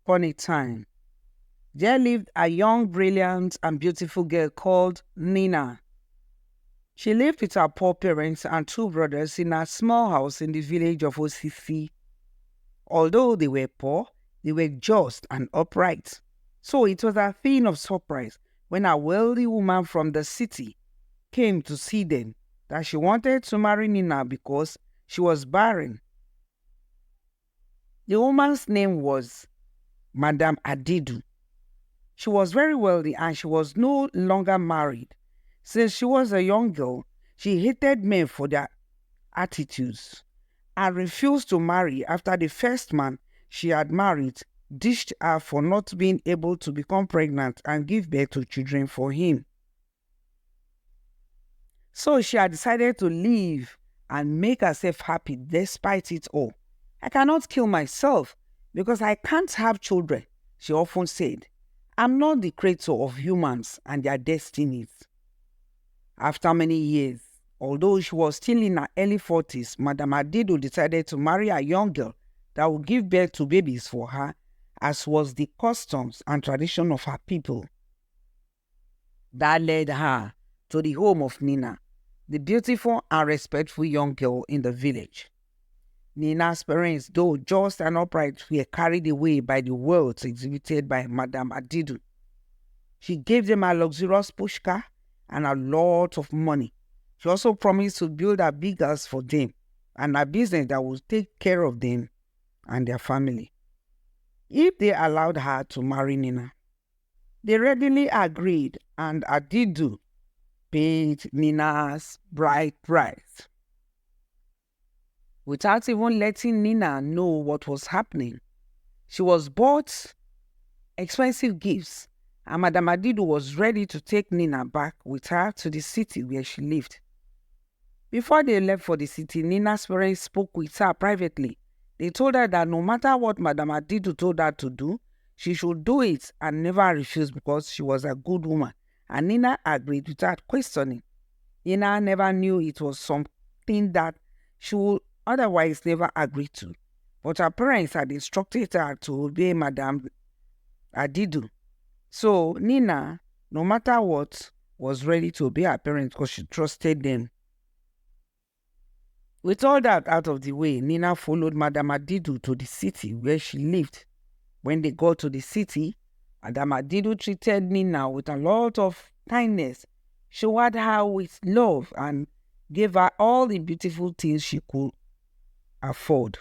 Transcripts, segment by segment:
upon a time, there lived a young, brilliant, and beautiful girl called Nina. She lived with her poor parents and two brothers in a small house in the village of Osisi. Although they were poor, they were just and upright. So it was a thing of surprise when a wealthy woman from the city came to see them that she wanted to marry Nina because she was barren. The woman's name was Madame Adidu. She was very wealthy and she was no longer married. Since she was a young girl, she hated men for their attitudes and refused to marry after the first man she had married dished her for not being able to become pregnant and give birth to children for him. So she had decided to live and make herself happy despite it all. I cannot kill myself because I can't have children, she often said. I'm not the creator of humans and their destinies. After many years, although she was still in her early 40s, Madame Adido decided to marry a young girl that would give birth to babies for her, as was the customs and tradition of her people. That led her to the home of Nina, the beautiful and respectful young girl in the village. Nina's parents, though just and upright, were carried away by the wealth exhibited by Madame Adidu. She gave them a luxurious pushka and a lot of money. She also promised to build a big house for them and a business that would take care of them and their family, if they allowed her to marry Nina. They readily agreed, and Adidu paid Nina's bride price. Without even letting Nina know what was happening, she was bought expensive gifts, and Madame Adidu was ready to take Nina back with her to the city where she lived. Before they left for the city, Nina's parents spoke with her privately. They told her that no matter what Madame Adidu told her to do, she should do it and never refuse because she was a good woman. And Nina agreed without questioning. Nina never knew it was something that she would otherwise never agree to. But her parents had instructed her to obey Madame Adidu. So Nina, no matter what, was ready to obey her parents because she trusted them. With all that out of the way, Nina followed Madame Adidu to the city where she lived. When they got to the city, Madame Adidu treated Nina with a lot of kindness, showered her with love, and gave her all the beautiful things she could afford.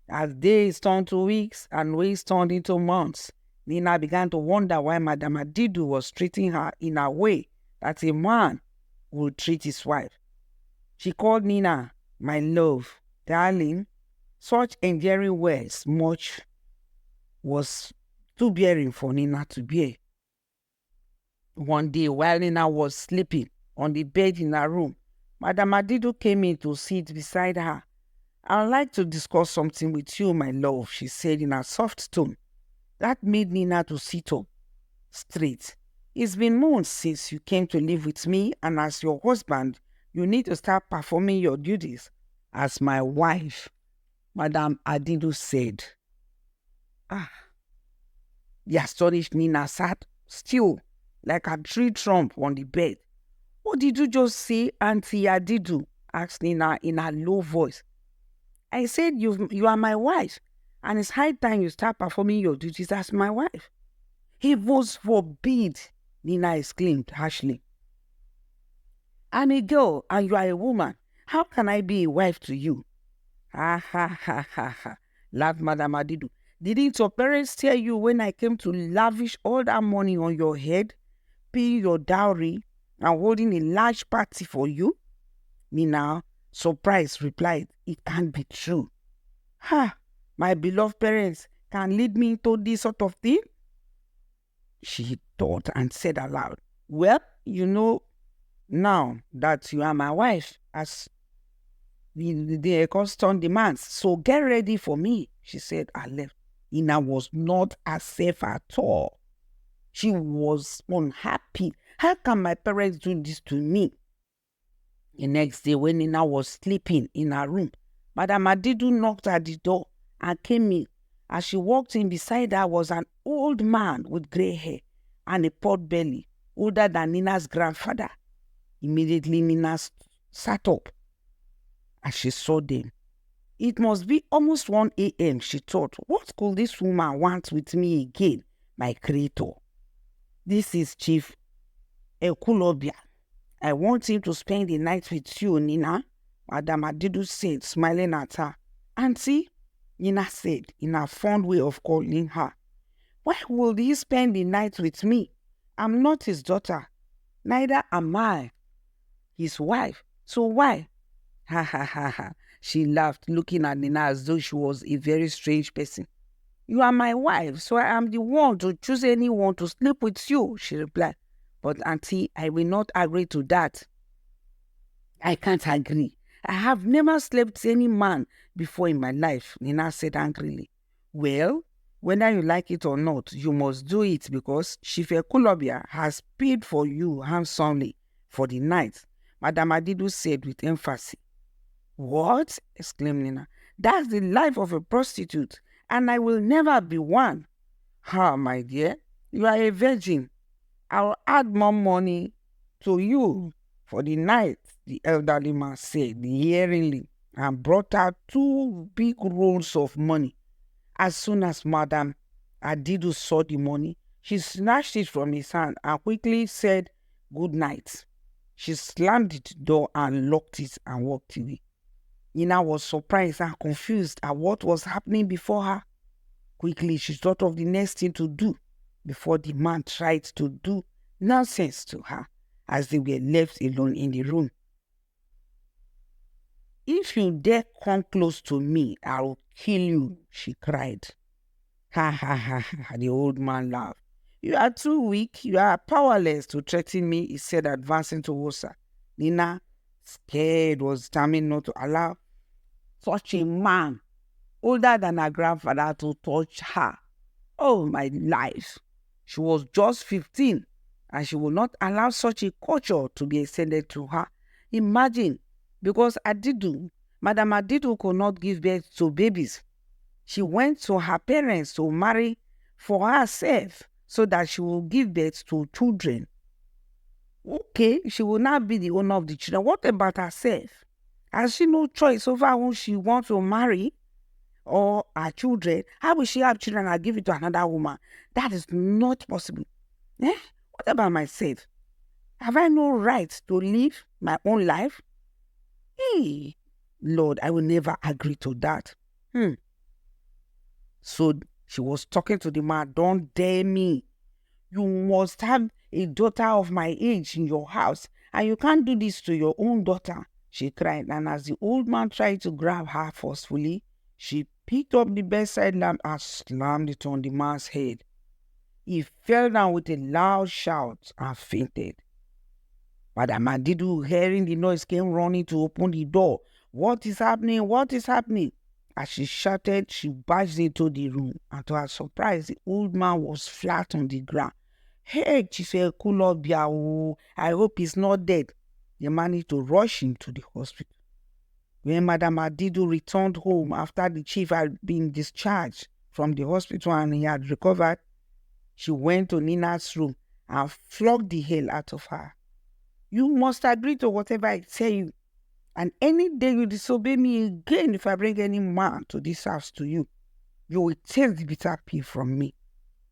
As days turned to weeks and weeks turned into months, Nina began to wonder why Madame Adidu was treating her in a way that a man would treat his wife. She called Nina, my love, darling. Such endearing words much was too bearing for Nina to bear. One day, while Nina was sleeping on the bed in her room, Madame Adidu came in to sit beside her. I'd like to discuss something with you, my love, she said in a soft tone. That made Nina to sit up straight. It's been months since you came to live with me, and as your husband, you need to start performing your duties as my wife, Madame Adidu said. The astonished Nina sat still like a tree trunk on the bed. What did you just say, Auntie Adidu? Asked Nina in a low voice. I said you are my wife, and it's high time you start performing your duties as my wife. Heavens forbid, Nina exclaimed harshly. I'm a girl and you are a woman. How can I be a wife to you? Ha ha ha ha ha, laughed Madame Adidu. Didn't your parents tell you when I came to lavish all that money on your head, paying your dowry, and holding a large party for you? Nina, surprised, replied, it can't be true. Ha! My beloved parents can lead me into this sort of thing? She thought and said aloud, well, you know, now that you are my wife, as the custom demands, so get ready for me, she said and left. Nina was not herself at all. She was unhappy. How can my parents do this to me? The next day, when Nina was sleeping in her room, Madame Adidu knocked at the door and came in. As she walked in, beside her was an old man with gray hair and a pot belly, older than Nina's grandfather. Immediately, Nina sat up as she saw them. It must be almost 1 a.m., she thought. What could this woman want with me again, my creator? This is Chief Ekulobia. I want him to spend the night with you, Nina, Madam Adidu said, smiling at her. Auntie, Nina said, in a fond way of calling her. Why would he spend the night with me? I'm not his daughter. Neither am I his wife. So why? Ha ha ha ha. She laughed, looking at Nina as though she was a very strange person. You are my wife, so I am the one to choose anyone to sleep with you, she replied. But auntie, I will not agree to that. I can't agree. I have never slept with any man before in my life, Nina said angrily. Well, whether you like it or not, you must do it because Chief Ekulobia has paid for you handsomely for the night, Madam Adidu said with emphasis. What? Exclaimed Nina. That's the life of a prostitute, and I will never be one. My dear, you are a virgin. I'll add more money to you for the night, the elderly man said leeringly, and brought out 2 big rolls of money. As soon as Madam Adidu saw the money, she snatched it from his hand and quickly said good night. She slammed the door and locked it and walked away. Nina was surprised and confused at what was happening before her. Quickly, she thought of the next thing to do before the man tried to do nonsense to her as they were left alone in the room. If you dare come close to me, I will kill you, she cried. Ha ha ha ha, the old man laughed. You are too weak, you are powerless to threaten me, he said, advancing towards her. Nina, scared, was determined not to allow such a man, older than her grandfather, to touch her. Oh, my life. She was just 15, and she would not allow such a culture to be extended to her. Imagine, because Madam Adidu could not give birth to babies. She went to her parents to marry for herself so that she will give birth to children. Okay, she will not be the owner of the children. What about herself? Has she no choice over who she wants to marry or her children? How will she have children and give it to another woman? That is not possible. What about myself? Have I no right to live my own life? Hey, Lord, I will never agree to that. So she was talking to the man. Don't dare me. You must have a daughter of my age in your house, and you can't do this to your own daughter, she cried. And as the old man tried to grab her forcefully, she picked up the bedside lamp and slammed it on the man's head. He fell down with a loud shout and fainted. Madam Adidu, hearing the noise, came running to open the door. What is happening? What is happening? As she shouted, she barged into the room, and to her surprise, the old man was flat on the ground. Hey, Chief Ekulobia, I hope he's not dead. They managed to rush him to the hospital. When Madam Adidu returned home after the chief had been discharged from the hospital and he had recovered, she went to Nina's room and flogged the hell out of her. You must agree to whatever I tell you. And any day you disobey me again, if I bring any man to this house to you, you will take the bitter pill from me,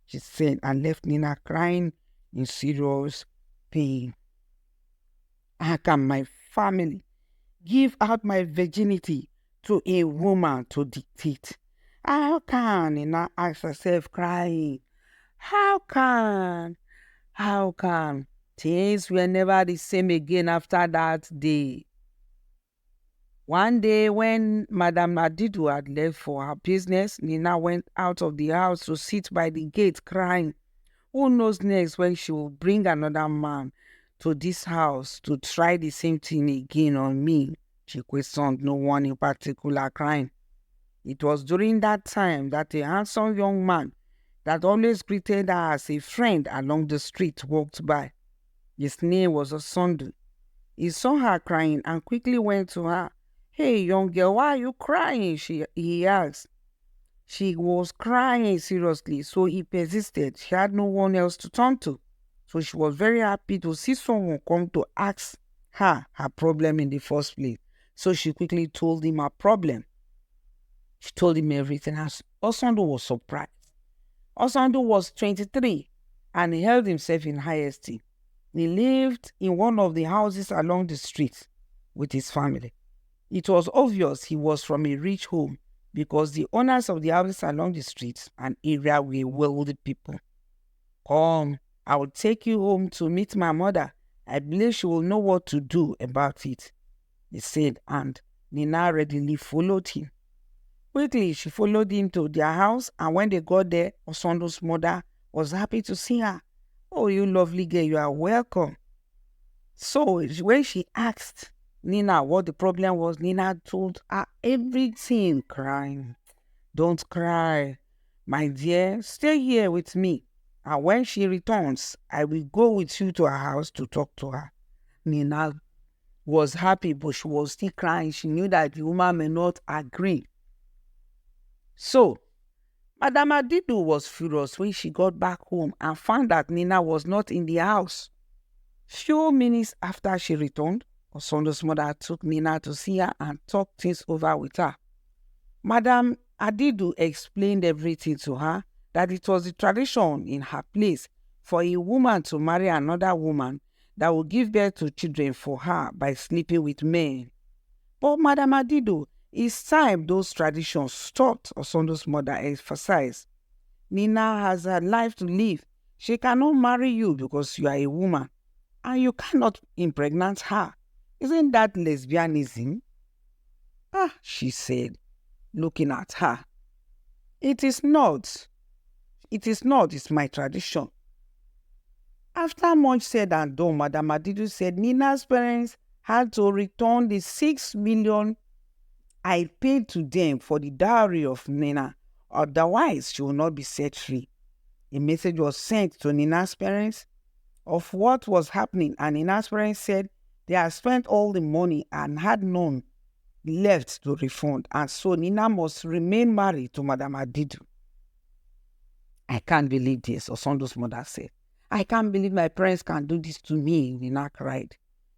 she said, and left Nina crying in serious pain. How can my family give out my virginity to a woman to dictate? How can? Nina asked herself, crying. How can? Things were never the same again after that day. One day when Madam Adidu had left for her business, Nina went out of the house to sit by the gate crying. Who knows next when she will bring another man to this house to try the same thing again on me? She questioned no one in particular, crying. It was during that time that a handsome young man that always greeted her as a friend along the street walked by. His name was Osundu. He saw her crying and quickly went to her. Hey, young girl, why are you crying? He asked. She was crying seriously, so he persisted. She had no one else to turn to. So she was very happy to see someone come to ask her problem in the first place. So she quickly told him her problem. She told him everything. Osando was surprised. Osando was 23 and he held himself in high esteem. He lived in one of the houses along the street with his family. It was obvious he was from a rich home because the owners of the houses along the street and area were wealthy people. Come, I will take you home to meet my mother. I believe she will know what to do about it, he said, and Nina readily followed him. Quickly, she followed him to their house, and when they got there, Osondo's mother was happy to see her. Oh, you lovely girl, you are welcome. So when she asked Nina what the problem was, Nina told her everything, crying. Don't cry, my dear, stay here with me. And when she returns, I will go with you to her house to talk to her. Nina was happy, but she was still crying. She knew that the woman may not agree. So, Madame Adidu was furious when she got back home and found that Nina was not in the house. Few minutes after she returned, Osondo's mother took Nina to see her and talk things over with her. Madame Adidu explained everything to her, that it was the tradition in her place for a woman to marry another woman that would give birth to children for her by sleeping with men. But Madame Adidu, it's time those traditions stopped, Osondo's mother emphasized. Nina has her life to live. She cannot marry you because you are a woman, and you cannot impregnate her. Isn't that lesbianism? She said, looking at her. It is not. It's my tradition. After much said and done, Madame Adidu said Nina's parents had to return the 6 million I paid to them for the dowry of Nina. Otherwise, she will not be set free. A message was sent to Nina's parents of what was happening, and Nina's parents said they had spent all the money and had none left to refund, and so Nina must remain married to Madame Adidu. I can't believe this, Osondo's mother said. I can't believe my parents can do this to me, Nina cried.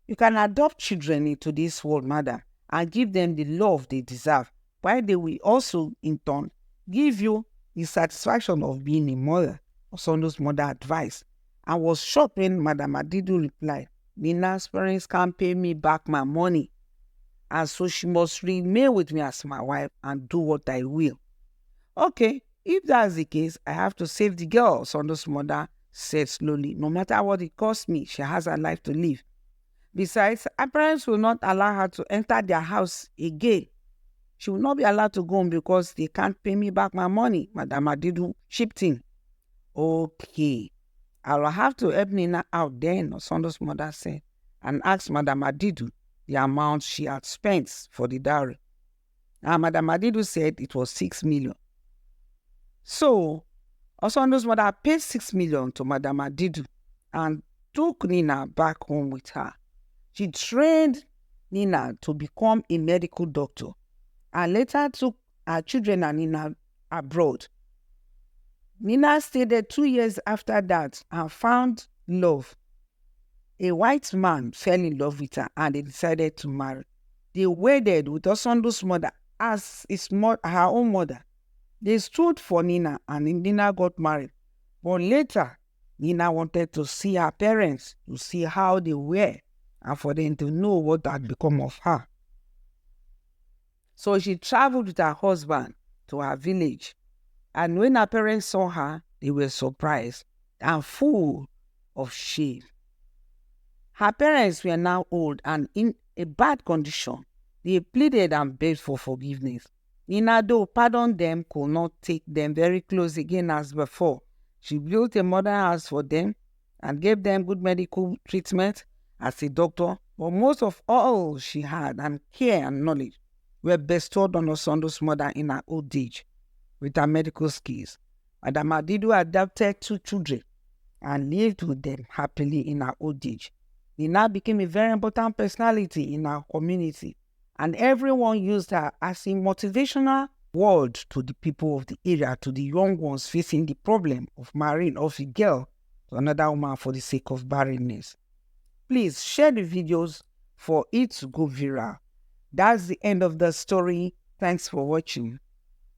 You can adopt children into this world, madam, and give them the love they deserve, while they will also, in turn, give you the satisfaction of being a mother, Osondo's mother advised, and was shocked when Madame Adidu replied, Nina's parents can't pay me back my money, and so she must remain with me as my wife and do what I will. Okay, if that's the case, I have to save the girl, Osondo's mother said slowly. No matter what it costs me, she has her life to live. Besides, her parents will not allow her to enter their house again. She will not be allowed to go home because they can't pay me back my money, Madame Adidu chipped in. Okay, I'll have to help Nina out then, Osondo's mother said, and asked Madame Adidu the amount she had spent for the dowry. And Madame Adidu said it was 6 million. So, Osondo's mother paid 6 million to Madame Adidu and took Nina back home with her. She trained Nina to become a medical doctor and later took her children and Nina abroad. Nina stayed there 2 years after that and found love. A white man fell in love with her and they decided to marry. They wedded with Osondo's mother as her own mother. They stood for Nina and Nina got married. But later, Nina wanted to see her parents, to see how they were, and for them to know what had become of her. So she traveled with her husband to her village. And when her parents saw her, they were surprised and full of shame. Her parents were now old and in a bad condition. They pleaded and begged for forgiveness. Nina, though pardoned them, could not take them very close again as before. She built a modern house for them and gave them good medical treatment as a doctor, but most of all she had and care and knowledge were bestowed on Osondo's mother in her old age with her medical skills. Madame Adidu adopted 2 children and lived with them happily in her old age. Nina became a very important personality in our community, and everyone used her as a motivational word to the people of the area, to the young ones facing the problem of marrying off a girl to another woman for the sake of barrenness. Please share the videos for it to go viral. That's the end of the story. Thanks for watching.